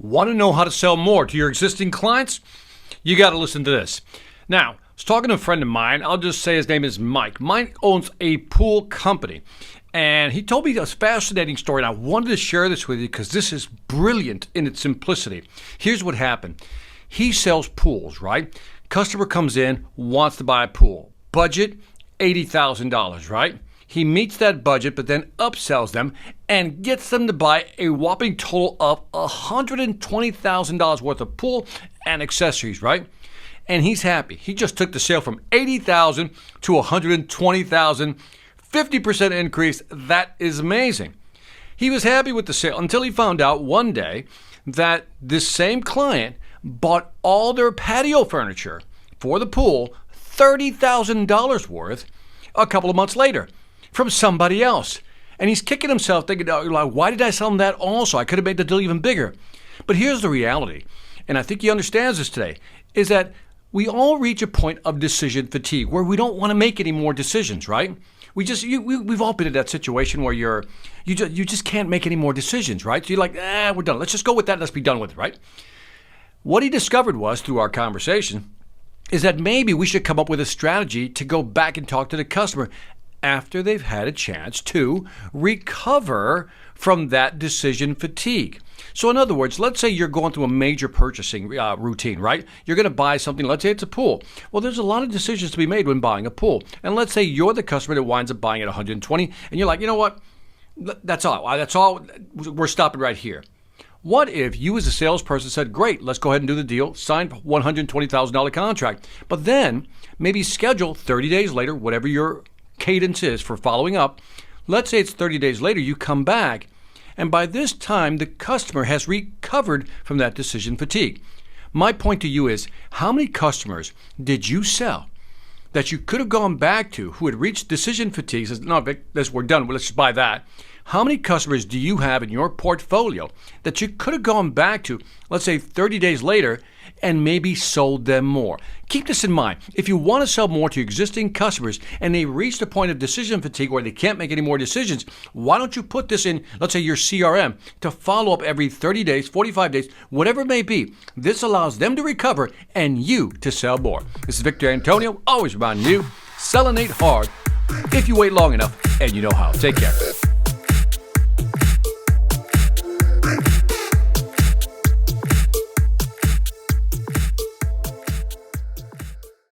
Want to know how to sell more to your existing clients? You got to listen to this. Now, I was talking to a friend of mine. I'll just say his name is Mike. Mike owns a pool company. And he told me a fascinating story, and I wanted to share this with you because this is brilliant in its simplicity. Here's what happened. He sells pools, right? Customer comes in, wants to buy a pool. Budget, $80,000, right? He meets that budget, but then upsells them and gets them to buy a whopping total of $120,000 worth of pool and accessories, right? And he's happy. He just took the sale from $80,000 to $120,000, 50% increase. That is amazing. He was happy with the sale until he found out one day that this same client bought all their patio furniture for the pool, $30,000 worth, a couple of months later from somebody else. And he's kicking himself thinking, like, why did I sell him that also? I could have made the deal even bigger. But here's the reality, and I think he understands this today, is that we all reach a point of decision fatigue where we don't want to make any more decisions, right? We've all been in that situation where you just can't make any more decisions, right? So you're like, we're done. Let's just go with that. Let's be done with it, right? What he discovered was, through our conversation, is that maybe we should come up with a strategy to go back and talk to the customer after they've had a chance to recover from that decision fatigue. So in other words, let's say you're going through a major purchasing routine, right? You're going to buy something, let's say it's a pool. Well, there's a lot of decisions to be made when buying a pool. And let's say you're the customer that winds up buying at 120, and you're like, you know what? That's all. We're stopping right here. What if you as a salesperson said, great, let's go ahead and do the deal, sign $120,000 contract, but then maybe schedule 30 days later, whatever your cadence is for following up. Let's say it's 30 days later, you come back, and by this time, the customer has recovered from that decision fatigue. My point to you is, how many customers did you sell that you could have gone back to who had reached decision fatigue, says, no, Vic, we're done, let's just buy that. How many customers do you have in your portfolio that you could have gone back to, let's say 30 days later, and maybe sold them more? Keep this in mind. If you want to sell more to existing customers and they reach the point of decision fatigue where they can't make any more decisions, why don't you put this in, let's say, your CRM to follow up every 30 days, 45 days, whatever it may be. This allows them to recover and you to sell more. This is Victor Antonio, always reminding you, selling ain't hard if you wait long enough and you know how. Take care.